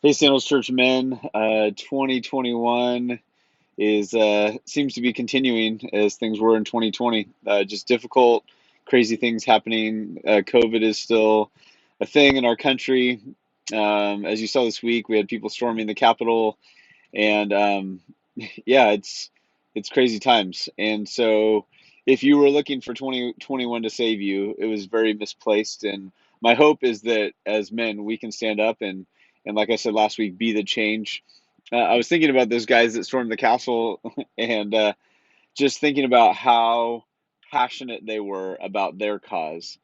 Hey, Sandals Church men, 2021 is seems to be continuing as things were in 2020. Just difficult, crazy things happening. COVID is still a thing in our country. As you saw this week, we had people storming the Capitol, and yeah, it's crazy times. And so, if you were looking for 2021 to save you, it was very misplaced. And my hope is that as men, we can stand up and like I said last week, be the change. I was thinking about those guys that stormed the castle, and just thinking about how passionate they were about their cause,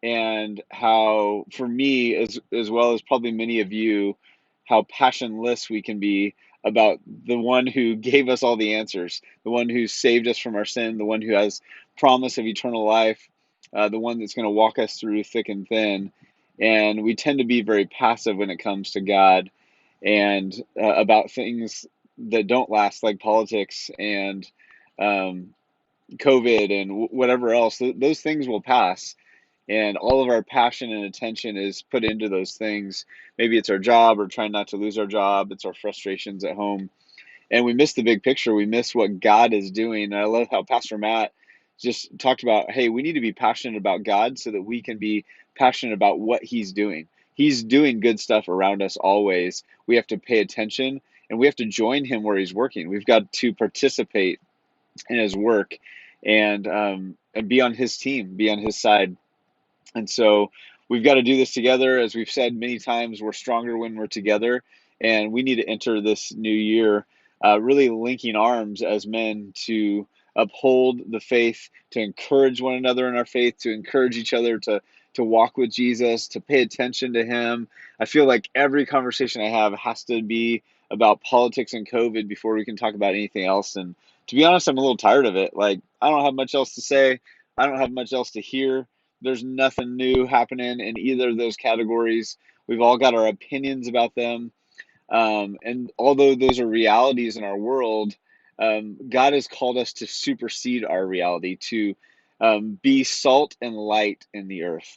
and how, for me, as well as probably many of you, how passionless we can be about the one who gave us all the answers, the one who saved us from our sin, the one who has promise of eternal life, the one that's going to walk us through thick and thin. And we tend to be very passive when it comes to God, and about things that don't last, like politics and um, COVID and whatever else. Those things will pass, and all of our passion and attention is put into those things. Maybe it's our job or trying not to lose our job. It's our frustrations at home, and we miss the big picture. We miss what God is doing. And I love how Pastor Matt just talked about, hey, we need to be passionate about God so that we can be passionate about what He's doing. He's doing good stuff around us always. We have to pay attention, and we have to join Him where He's working. We've got to participate in His work, and be on His team, be on His side. And so we've got to do this together. As we've said many times, we're stronger when we're together. And we need to enter this new year really linking arms as men to uphold the faith, to encourage one another in our faith, to encourage each other to walk with Jesus, to pay attention to Him. I feel like every conversation I have has to be about politics and COVID before we can talk about anything else. And to be honest, I'm a little tired of it. Like, I don't have much else to say, I don't have much else to hear. There's nothing new happening in either of those categories. We've all got our opinions about them. And although those are realities in our world, God has called us to supersede our reality, to be salt and light in the earth.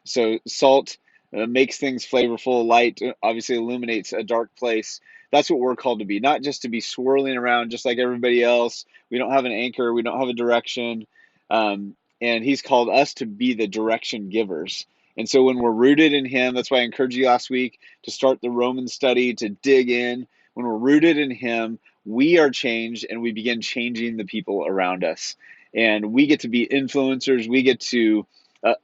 So, salt makes things flavorful, light obviously illuminates a dark place. That's what we're called to be, not just to be swirling around just like everybody else. We don't have an anchor, we don't have a direction. And He's called us to be the direction givers. And so when we're rooted in Him, that's why I encouraged you last week to start the Roman study, to dig in. When we're rooted in Him, we are changed and we begin changing the people around us. And we get to be influencers, we get to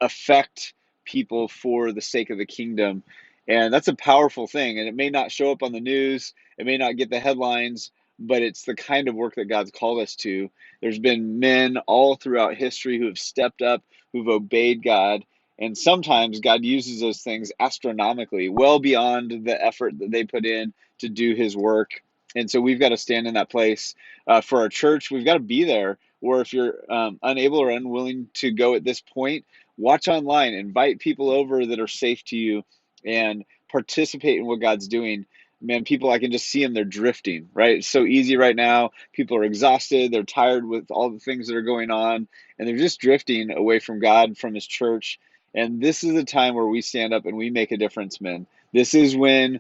affect people for the sake of the kingdom. And that's a powerful thing. And it may not show up on the news, it may not get the headlines, but it's the kind of work that God's called us to. There's been men all throughout history who have stepped up, who've obeyed God, and sometimes God uses those things astronomically, well beyond the effort that they put in to do His work. And so we've got to stand in that place for our church. We've got to be there. Or if you're unable or unwilling to go at this point, watch online, invite people over that are safe to you, and participate in what God's doing. Man, people, I can just see them, they're drifting, right? It's so easy right now. People are exhausted, they're tired with all the things that are going on, and they're just drifting away from God, from His church. And this is the time where we stand up and we make a difference, men. This is when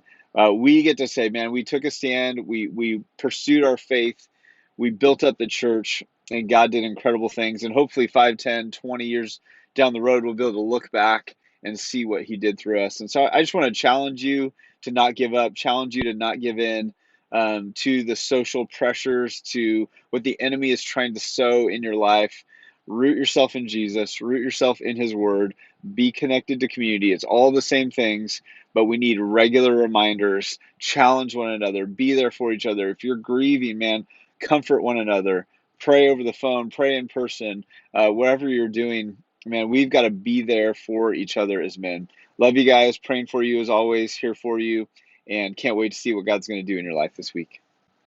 we get to say, man, we took a stand, we pursued our faith, we built up the church, and God did incredible things. And hopefully 5, 10, 20 years down the road, we'll be able to look back and see what He did through us. And so I just want to challenge you to not give up, challenge you to not give in to the social pressures, to what the enemy is trying to sow in your life. Root yourself in Jesus, root yourself in His Word, be connected to community. It's all the same things, but we need regular reminders. Challenge one another, be there for each other. If you're grieving, man, comfort one another. Pray over the phone, pray in person, whatever you're doing, man, we've got to be there for each other as men. Love you guys, praying for you as always, here for you, and can't wait to see what God's going to do in your life this week.